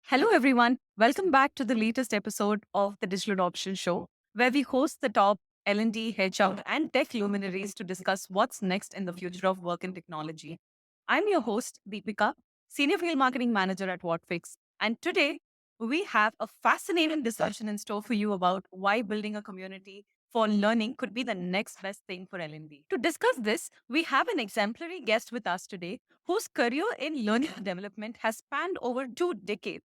Hello, everyone. Welcome back to the latest episode of the Digital Adoption Show, where we host the top L&D, HR, and tech luminaries to discuss what's next in the future of work and technology. I'm your host, Deepika, Senior Field Marketing Manager at Whatfix. And today, we have a fascinating discussion in store for you about why building a community for learning could be the next best thing for L&D. To discuss this, we have an exemplary guest with us today whose career in learning development has spanned over 2 decades.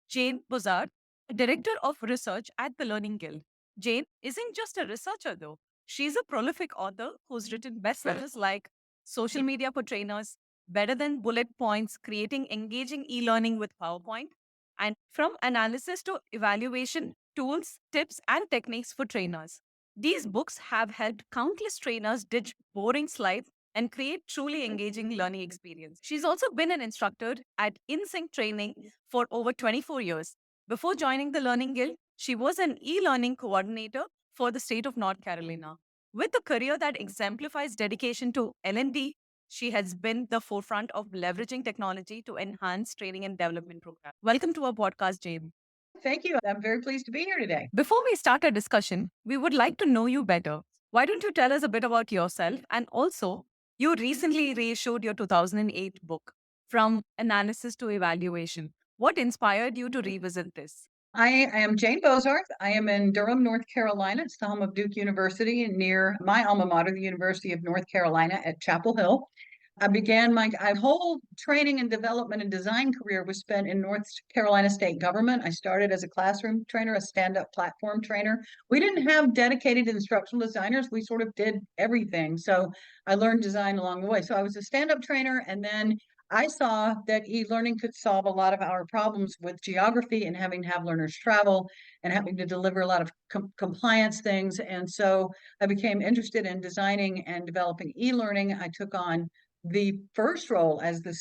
Jane Bozarth, Director of Research at the Learning Guild. Jane isn't just a researcher, though. She's a prolific author who's written bestsellers like Social Media for Trainers, Better Than Bullet Points, Creating Engaging E-Learning with PowerPoint, and From Analysis to Evaluation, Tools, Tips, and Techniques for Trainers. These books have helped countless trainers ditch boring slides and create truly engaging learning experience. She's also been an instructor at InSync Training for over 24 years. Before joining the Learning Guild, she was an e-learning coordinator for the state of North Carolina. With a career that exemplifies dedication to L&D, she has been the forefront of leveraging technology to enhance training and development programs. Welcome to our podcast, Jane. Thank you. I'm very pleased to be here today. Before we start our discussion, we would like to know you better. Why don't you tell us a bit about yourself? And also, you recently reissued your 2008 book, From Analysis to Evaluation. What inspired you to revisit this? I am Jane Bozarth. I am in Durham, North Carolina. It's the home of Duke University near my alma mater, the University of North Carolina at Chapel Hill. I began my whole training and development and design career was spent in North Carolina state government. I started as a classroom trainer, a stand-up platform trainer. We didn't have dedicated instructional designers. We sort of did everything. So I learned design along the way. So I was a stand-up trainer, and then I saw that e-learning could solve a lot of our problems with geography and having to have learners travel and having to deliver a lot of compliance things. And so I became interested in designing and developing e-learning. I took on the first role as the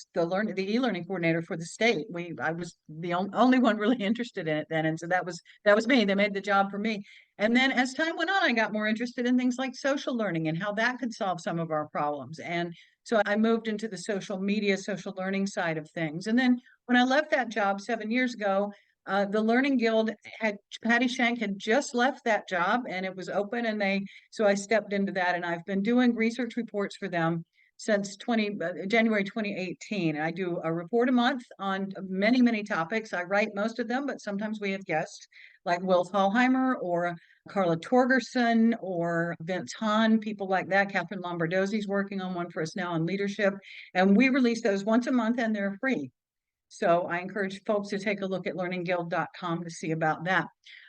e-learning coordinator for the state. I was the only one really interested in it then, and so that was me. They made the job for me. And then as time went on, I got more interested in things like social learning and how that could solve some of our problems. And so I moved into the social media, social learning side of things. And then when I left that job 7 years ago, the Learning Guild Patty Shank had just left that job and it was open, and so I stepped into that, and I've been doing research reports for them since January 2018. And I do a report a month on many, many topics. I write most of them, but sometimes we have guests like Will Thalheimer or Carla Torgerson or Vince Hahn, people like that. Catherine Lombardozzi's working on one for us now on leadership. And we release those once a month and they're free. So I encourage folks to take a look at learningguild.com to see about that.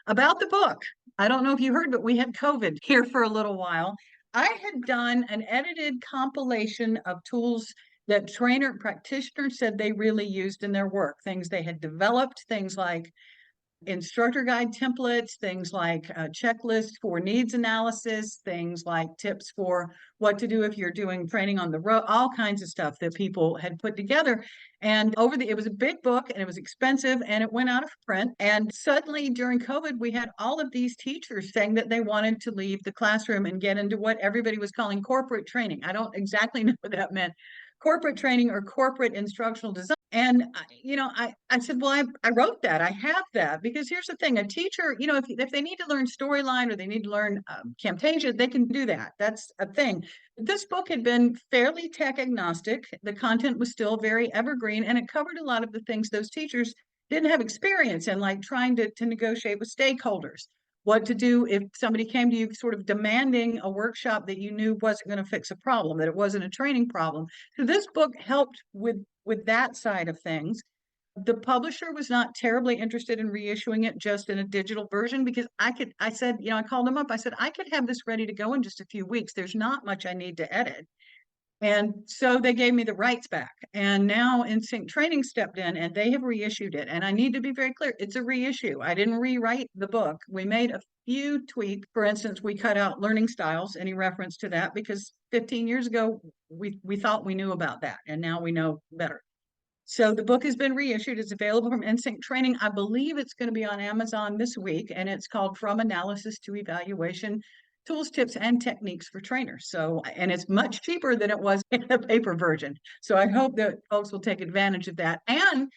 About the book, I don't know if you heard, but we had COVID here for a little while. I had done an edited compilation of tools that trainer practitioners said they really used in their work, things they had developed, things like instructor guide templates, things like checklists for needs analysis, things like tips for what to do if you're doing training on the road, all kinds of stuff that people had put together. And it was a big book and it was expensive and it went out of print. And suddenly during COVID, we had all of these teachers saying that they wanted to leave the classroom and get into what everybody was calling corporate training. I don't exactly know what that meant. Corporate training or corporate instructional design. And, I said, well, I wrote that. I have that. Because here's the thing, a teacher, if they need to learn storyline or they need to learn Camtasia, they can do that. That's a thing. This book had been fairly tech agnostic. The content was still very evergreen, and it covered a lot of the things those teachers didn't have experience in, like trying to negotiate with stakeholders, what to do if somebody came to you sort of demanding a workshop that you knew wasn't going to fix a problem, that it wasn't a training problem. So this book helped with that side of things. The publisher was not terribly interested in reissuing it just in a digital version because I said, I called them up. I said, I could have this ready to go in just a few weeks. There's not much I need to edit. And so they gave me the rights back. And now InSync Training stepped in and they have reissued it. And I need to be very clear, it's a reissue. I didn't rewrite the book. We made a few tweaks. For instance, we cut out learning styles, any reference to that, because 15 years ago, we thought we knew about that. And now we know better. So the book has been reissued. It's available from InSync Training. I believe it's going to be on Amazon this week, and it's called From Analysis to Evaluation, tools, tips, and techniques for trainers. So, and it's much cheaper than it was in the paper version. So I hope that folks will take advantage of that. And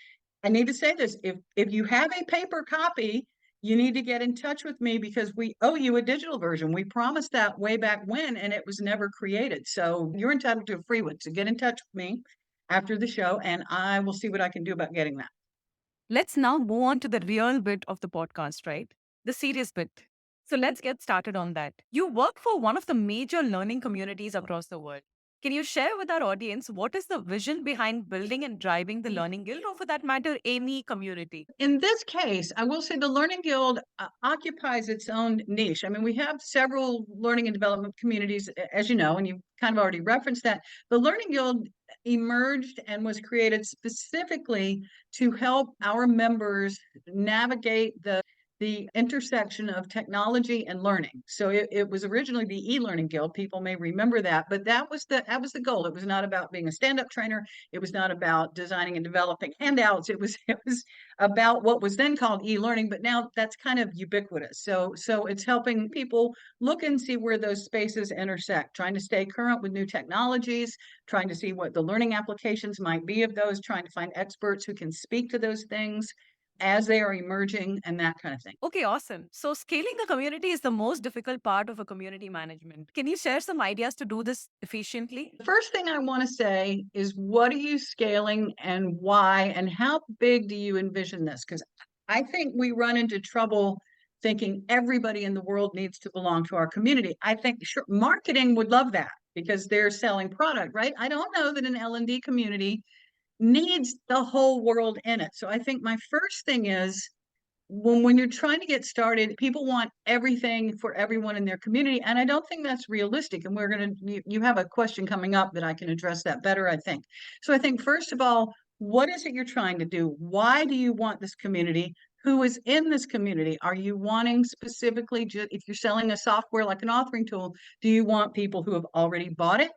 I need to say this, if you have a paper copy, you need to get in touch with me because we owe you a digital version. We promised that way back when, and it was never created. So you're entitled to a free one. So get in touch with me after the show, and I will see what I can do about getting that. Let's now move on to the real bit of the podcast, right? The serious bit. So let's get started on that. You work for one of the major learning communities across the world. Can you share with our audience what is the vision behind building and driving the Learning Guild, or for that matter, any community? In this case, I will say the Learning Guild occupies its own niche. I mean, we have several learning and development communities, as you know, and you kind of already referenced that. The Learning Guild emerged and was created specifically to help our members navigate the intersection of technology and learning. So it was originally the e-learning guild. People may remember that, but that was the goal. It was not about being a stand-up trainer. It was not about designing and developing handouts. It was about what was then called e-learning, but now that's kind of ubiquitous. So it's helping people look and see where those spaces intersect, trying to stay current with new technologies, trying to see what the learning applications might be of those, trying to find experts who can speak to those things as they are emerging and that kind of thing. Okay, awesome. So, scaling a community is the most difficult part of a community management. Can you share some ideas to do this efficiently? The first thing I want to say is what are you scaling and why, and how big do you envision this? Because I think we run into trouble thinking everybody in the world needs to belong to our community. I think sure, marketing would love that because they're selling product, right? I don't know that an L&D community needs the whole world in it. So I think my first thing is when you're trying to get started, people want everything for everyone in their community, and I don't think that's realistic. And you have a question coming up that I can address that better, I think. So I think first of all, what is it you're trying to do? Why do you want this community? Who is in this community? Are you wanting specifically, if you're selling a software like an authoring tool, do you want people who have already bought it?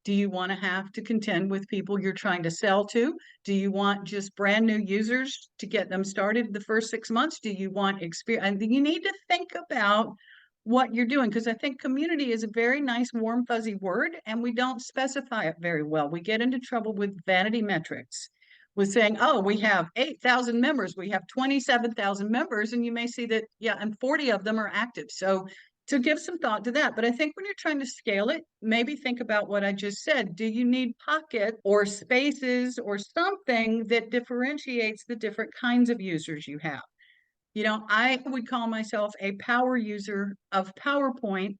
Do you want to have to contend with people you're trying to sell to? Do you want just brand new users to get them started the first 6 months? Do you want experience? And you need to think about what you're doing because I think community is a very nice, warm, fuzzy word, and we don't specify it very well. We get into trouble with vanity metrics, with saying, oh, we have 8,000 members, we have 27,000 members, and you may see that, yeah, and 40 of them are active. So to give some thought to that. But I think when you're trying to scale it, maybe think about what I just said. Do you need pockets or spaces or something that differentiates the different kinds of users you have? You know, I would call myself a power user of PowerPoint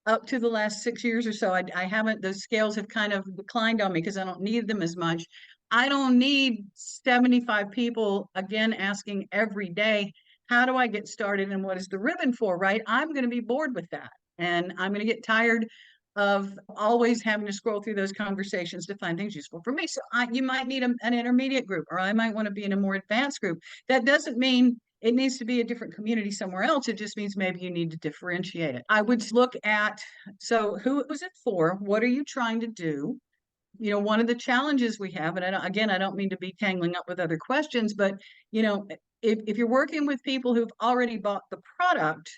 up to the last 6 years or so. I haven't, those scales have kind of declined on me because I don't need them as much. I don't need 75 people again asking every day, how do I get started and what is the ribbon for, right? I'm going to be bored with that. And I'm going to get tired of always having to scroll through those conversations to find things useful for me. So you might need an intermediate group, or I might want to be in a more advanced group. That doesn't mean it needs to be a different community somewhere else. It just means maybe you need to differentiate it. I would look at, so who is it for? What are you trying to do? You know, one of the challenges we have, and I don't mean to be tangling up with other questions, but you know, if you're working with people who've already bought the product,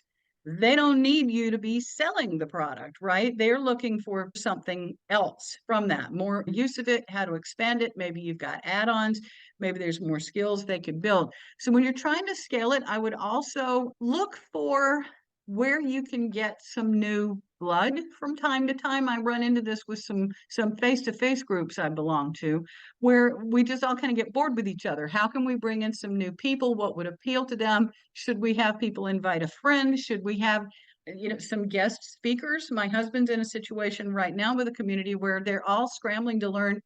they don't need you to be selling the product, right? They're looking for something else from that, more use of it, how to expand it. Maybe you've got add-ons, maybe there's more skills they could build. So when you're trying to scale it, I would also look for where you can get some new blood from time to time. I run into this with some face-to-face groups I belong to, where we just all kind of get bored with each other. How can we bring in some new people? What would appeal to them? Should we have people invite a friend? Should we have some guest speakers? My husband's in a situation right now with a community where they're all scrambling to learn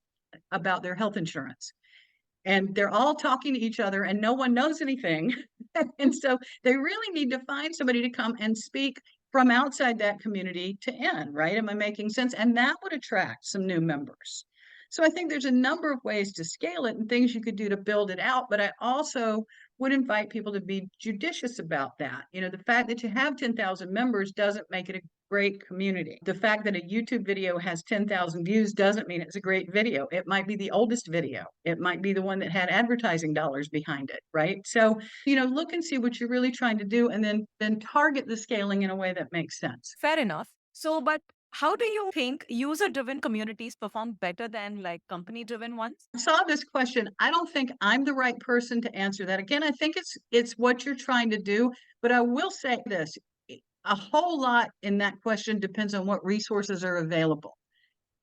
about their health insurance, and they're all talking to each other and no one knows anything. And so they really need to find somebody to come and speak from outside that community to end, right? Am I making sense? And that would attract some new members. So I think there's a number of ways to scale it and things you could do to build it out. But I also would invite people to be judicious about that. You know, the fact that you have 10,000 members doesn't make it a great community. The fact that a YouTube video has 10,000 views doesn't mean it's a great video. It might be the oldest video. It might be the one that had advertising dollars behind it, right? So, look and see what you're really trying to do and then target the scaling in a way that makes sense. Fair enough. So, but how do you think user driven communities perform better than like company driven ones? I saw this question. I don't think I'm the right person to answer that. Again, I think it's what you're trying to do, but I will say this. A whole lot in that question depends on what resources are available.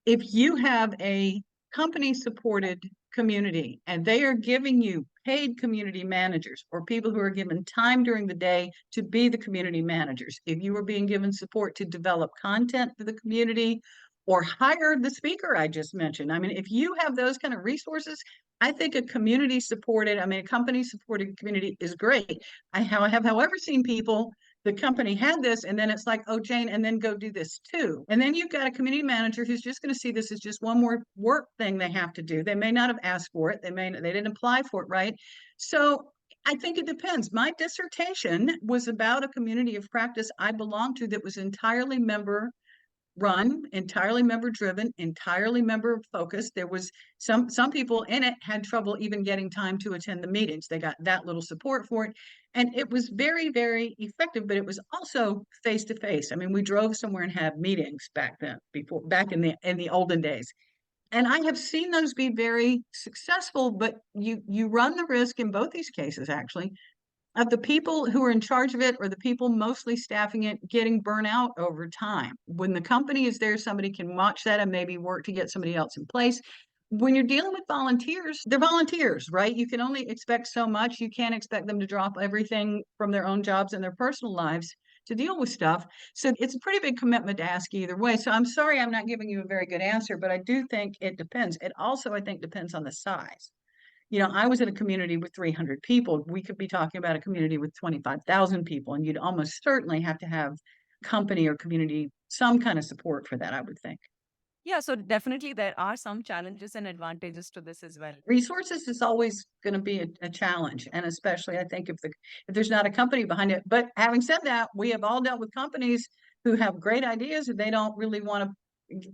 If you have a company supported community and they are giving you paid community managers or people who are given time during the day to be the community managers, if you are being given support to develop content for the community or hire the speaker I just mentioned, I mean, if you have those kind of resources, I think a community supported, I mean, a company supported community is great. I have, however, seen people, the company had this and then it's like, oh, Jane, and then go do this too. And then you've got a community manager who's just going to see this as just one more work thing they have to do. They may not have asked for it. They didn't apply for it, right? So I think it depends. My dissertation was about a community of practice I belonged to that was entirely member run, entirely member driven, entirely member focused. There was some people in it had trouble even getting time to attend the meetings. They got that little support for it. And it was very, very effective, but it was also face to face. I mean, we drove somewhere and had meetings back then, back in the olden days. And I have seen those be very successful, but you run the risk in both these cases, actually, of the people who are in charge of it or the people mostly staffing it getting burnt out over time. When the company is there, somebody can watch that and maybe work to get somebody else in place. When you're dealing with volunteers, they're volunteers, right? You can only expect so much. You can't expect them to drop everything from their own jobs and their personal lives to deal with stuff. So it's a pretty big commitment to ask either way. So I'm sorry I'm not giving you a very good answer, but I do think it depends. It also, I think, depends on the size. I was in a community with 300 people. We could be talking about a community with 25,000 people, and you'd almost certainly have to have company or community, some kind of support for that, I would think. Yeah, so definitely there are some challenges and advantages to this as well. Resources is always going to be a challenge, and especially I think if there's not a company behind it. But having said that, we have all dealt with companies who have great ideas and they don't really want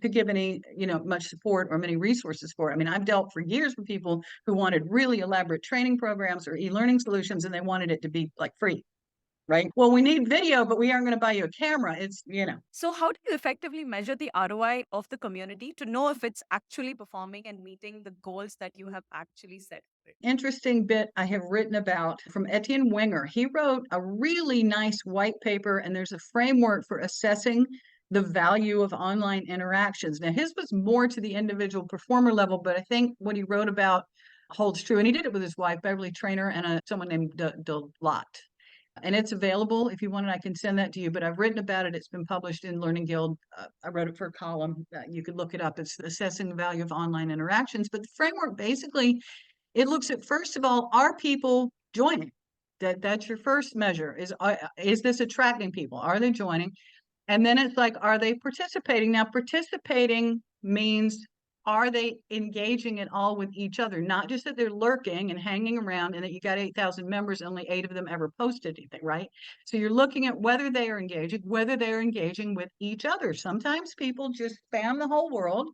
to give any, much support or many resources for it. I mean, I've dealt for years with people who wanted really elaborate training programs or e-learning solutions, and they wanted it to be like free, right? Well, we need video, but we aren't going to buy you a camera. It's. So, how do you effectively measure the ROI of the community to know if it's actually performing and meeting the goals that you have actually set for it? Interesting bit I have written about from Etienne Wenger. He wrote a really nice white paper, and there's a framework for assessing the value of online interactions. Now, his was more to the individual performer level, but I think what he wrote about holds true. And he did it with his wife, Beverly Trainer, and someone named Delot. And it's available. If you want it, I can send that to you. But I've written about it. It's been published in Learning Guild. I wrote it for a column. You could look it up. It's assessing the value of online interactions. But the framework basically it looks at, first of all, are people joining? That's your first measure. Is this attracting people? Are they joining? And then it's like, are they participating? Now, participating means are they engaging at all with each other? Not just that they're lurking and hanging around and that you got 8,000 members, only 8 of them ever posted anything, right? So you're looking at whether they are engaging, whether they're engaging with each other. Sometimes people just spam the whole world.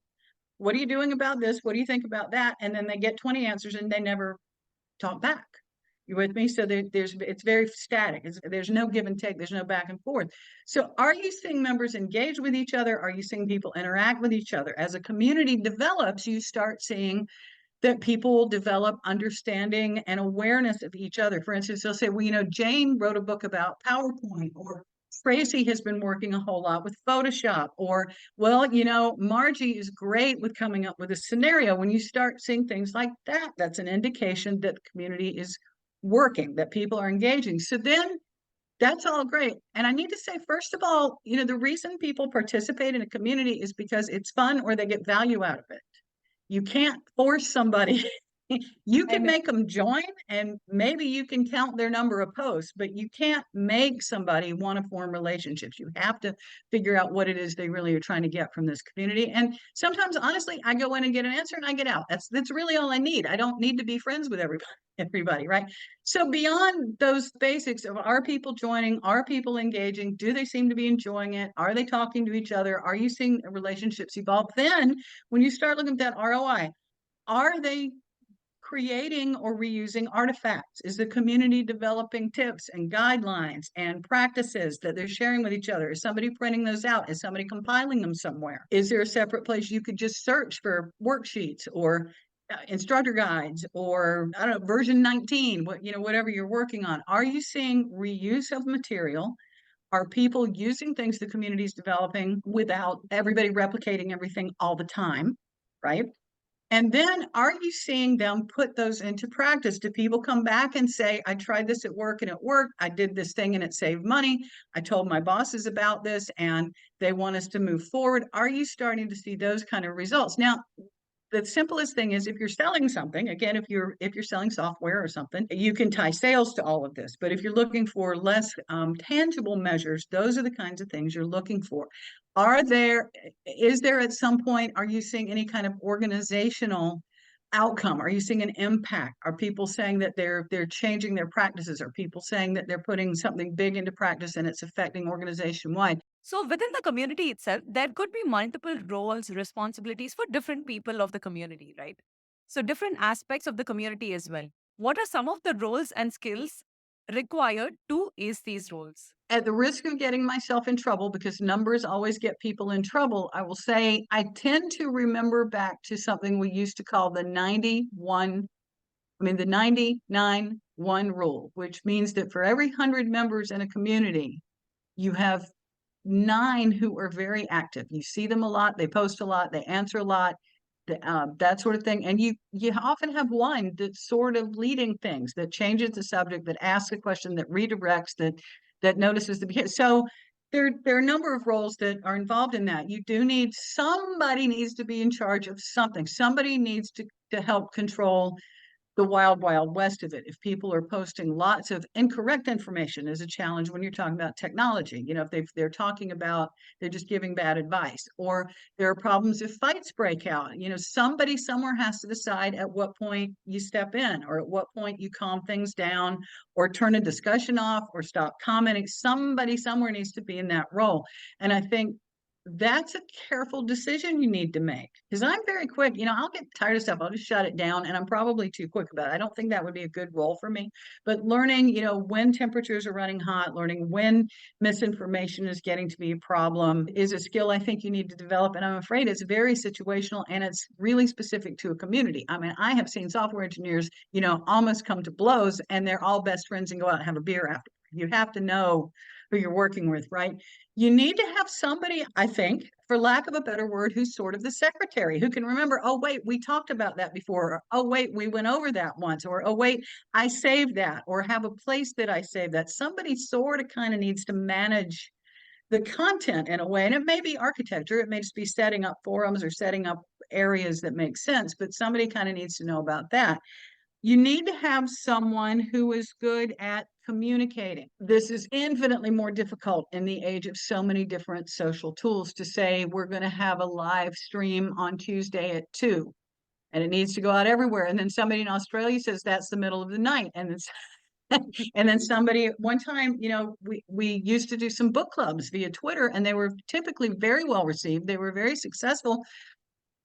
What are you doing about this? What do you think about that? And then they get 20 answers and they never talk back. You with me? So it's very static. There's no give and take. There's no back and forth. So are you seeing members engage with each other? Are you seeing people interact with each other? As a community develops, you start seeing that people will develop understanding and awareness of each other. For instance, they'll say, well, Jane wrote a book about PowerPoint, or Tracy has been working a whole lot with Photoshop, or, well, Margie is great with coming up with a scenario. When you start seeing things like that, that's an indication that the community is working, that people are engaging. So then that's all great. And I need to say, first of all, the reason people participate in a community is because it's fun or they get value out of it. You can't force somebody You I can know. make them join and maybe you can count their number of posts, but you can't make somebody want to form relationships. You have to figure out what it is they really are trying to get from this community. And sometimes, honestly, I go in and get an answer and I get out. That's really all I need. I don't need to be friends with everybody, right? So beyond those basics of, are people joining, are people engaging, do they seem to be enjoying it, are they talking to each other, are you seeing relationships evolve? Then when you start looking at that ROI, are they creating or reusing artifacts? Is the community developing tips and guidelines and practices that they're sharing with each other? Is somebody printing those out? Is somebody compiling them somewhere? Is there a separate place you could just search for worksheets or instructor guides, or I don't know, version 19, whatever you're working on? Are you seeing reuse of material? Are people using things the community is developing without everybody replicating everything all the time, right? And then are you seeing them put those into practice? Do people come back and say, I tried this at work and it worked. I did this thing and it saved money. I told my bosses about this and they want us to move forward. Are you starting to see those kind of results? Now, the simplest thing is, if you're selling something, again, if you're selling software or something, you can tie sales to all of this. But if you're looking for less tangible measures, those are the kinds of things you're looking for. Is there at some point, are you seeing any kind of organizational outcome? Are you seeing an impact? Are people saying that they're changing their practices? Are people saying that they're putting something big into practice and it's affecting organization wide? So within the community itself, there could be multiple roles, responsibilities for different people of the community, right? So different aspects of the community as well. What are some of the roles and skills required to ace these roles? At the risk of getting myself in trouble, because numbers always get people in trouble, I will say I tend to remember back to something we used to call the 99-1 rule, which means that for every 100 members in a community, you have 9 who are very active. You see them a lot, they post a lot, they answer a lot, that sort of thing. And you often have one that's sort of leading things, that changes the subject, that asks a question, that redirects, that notices the behavior. So there are a number of roles that are involved in that. You do need somebody needs to be in charge of something. Somebody needs to help control the wild, wild west of it. If people are posting lots of incorrect information is a challenge when you're talking about technology. If they're talking about, they're just giving bad advice, or there are problems if fights break out. Somebody somewhere has to decide at what point you step in, or at what point you calm things down, or turn a discussion off, or stop commenting. Somebody somewhere needs to be in that role. And I think that's a careful decision you need to make, because I'm very quick. I'll get tired of stuff, I'll just shut it down, and I'm probably too quick about it. I don't think that would be a good role for me. But learning, when temperatures are running hot, learning when misinformation is getting to be a problem is a skill I think you need to develop. And I'm afraid it's very situational and it's really specific to a community. I mean, I have seen software engineers, almost come to blows and they're all best friends and go out and have a beer after. You have to know who you're working with, right? You need to have somebody, I think, for lack of a better word, who's sort of the secretary, who can remember, oh, wait, we talked about that before. Or, oh, wait, we went over that once. Or, oh, wait, I saved that, or have a place that I saved that. Somebody sort of kind of needs to manage the content in a way. And it may be architecture, it may just be setting up forums or setting up areas that make sense, but somebody kind of needs to know about that. You need to have someone who is good at communicating. This is infinitely more difficult in the age of so many different social tools, to say we're going to have a live stream on Tuesday at 2 and it needs to go out everywhere. And then somebody in Australia says that's the middle of the night. And and then somebody one time, we used to do some book clubs via Twitter, and they were typically very well received. They were very successful.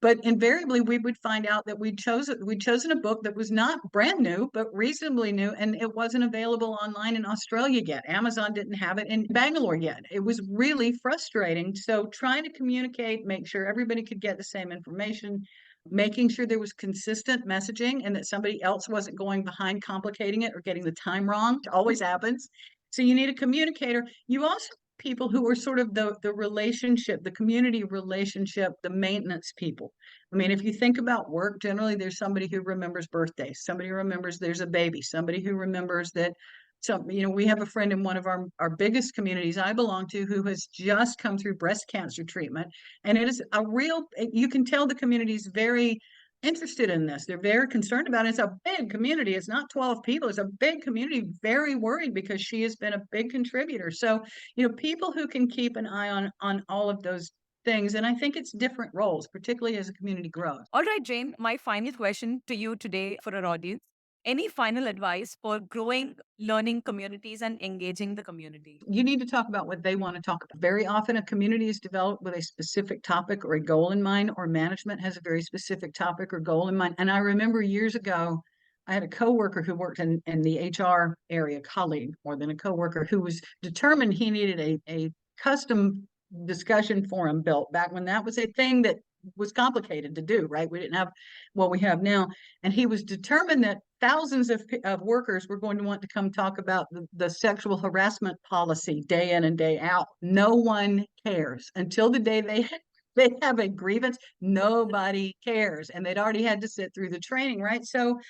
But invariably, we would find out that we'd chosen a book that was not brand new, but reasonably new, and it wasn't available online in Australia yet. Amazon didn't have it in Bangalore yet. It was really frustrating. So trying to communicate, make sure everybody could get the same information, making sure there was consistent messaging and that somebody else wasn't going behind complicating it or getting the time wrong. It always happens. So you need a communicator. You also people who are sort of the relationship, the community relationship, the maintenance people. I mean, if you think about work, generally there's somebody who remembers birthdays, somebody who remembers there's a baby, somebody who remembers that we have a friend in one of our biggest communities I belong to who has just come through breast cancer treatment. And it is a real, you can tell the community is very interested in this. They're very concerned about it. It's a big community. It's not 12 people. It's a big community, very worried because she has been a big contributor. So, people who can keep an eye on all of those things. And I think it's different roles, particularly as a community grows. All right, Jane, my final question to you today for our audience. Any final advice for growing learning communities and engaging the community? You need to talk about what they want to talk about. Very often, a community is developed with a specific topic or a goal in mind, or management has a very specific topic or goal in mind. And I remember years ago, I had a coworker who worked in the HR area, colleague more than a coworker, who was determined he needed a custom discussion forum built back when that was a thing that was complicated to do, right? We didn't have what we have now. And he was determined that thousands of workers were going to want to come talk about the sexual harassment policy day in and day out. No one cares until the day they have a grievance. Nobody cares, and they'd already had to sit through the training, right? So,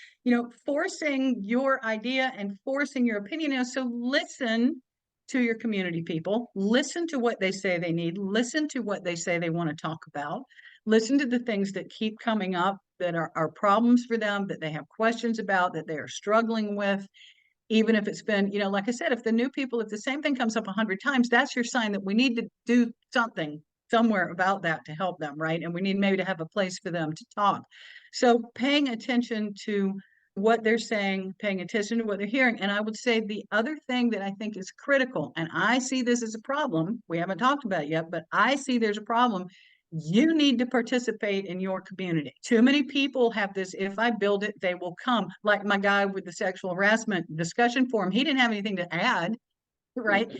forcing your idea and forcing your opinion. So listen to your community people, listen to what they say they need, listen to what they say they want to talk about, listen to the things that keep coming up that are problems for them, that they have questions about, that they are struggling with. Even if it's been, like I said, if the same thing comes up 100 times, that's your sign that we need to do something somewhere about that to help them, right? And we need maybe to have a place for them to talk. So paying attention to what they're saying, paying attention to what they're hearing. And I would say the other thing that I think is critical, and I see this as a problem, we haven't talked about it yet, but I see there's a problem. You need to participate in your community. Too many people have this, if I build it, they will come. Like my guy with the sexual harassment discussion forum, he didn't have anything to add, right?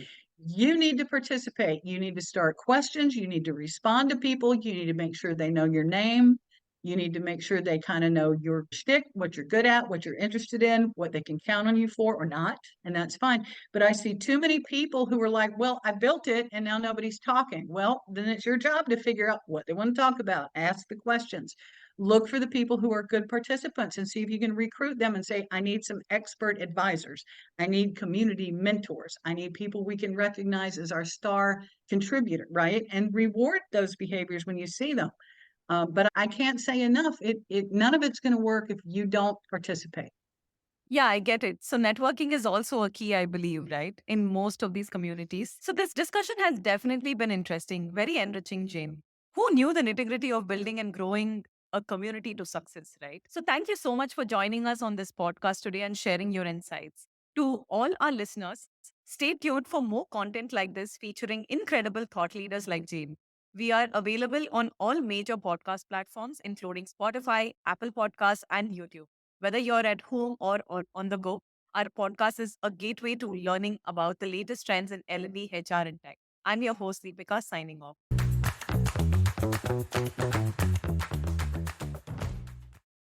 You need to participate. You need to start questions. You need to respond to people. You need to make sure they know your name. You need to make sure they kind of know your shtick, what you're good at, what you're interested in, what they can count on you for or not. And that's fine. But I see too many people who are like, well, I built it and now nobody's talking. Well, then it's your job to figure out what they want to talk about. Ask the questions. Look for the people who are good participants and see if you can recruit them and say, I need some expert advisors. I need community mentors. I need people we can recognize as our star contributor, right? And reward those behaviors when you see them. But I can't say enough. None of it's going to work if you don't participate. Yeah, I get it. So, networking is also a key, I believe, right, in most of these communities. So, this discussion has definitely been interesting, very enriching, Jane. Who knew the nitty gritty of building and growing a community to success, right? So, thank you so much for joining us on this podcast today and sharing your insights. To all our listeners, stay tuned for more content like this featuring incredible thought leaders like Jane. We are available on all major podcast platforms, including Spotify, Apple Podcasts, and YouTube. Whether you're at home or on the go, our podcast is a gateway to learning about the latest trends in L&D, HR, and tech. I'm your host, Deepika, signing off.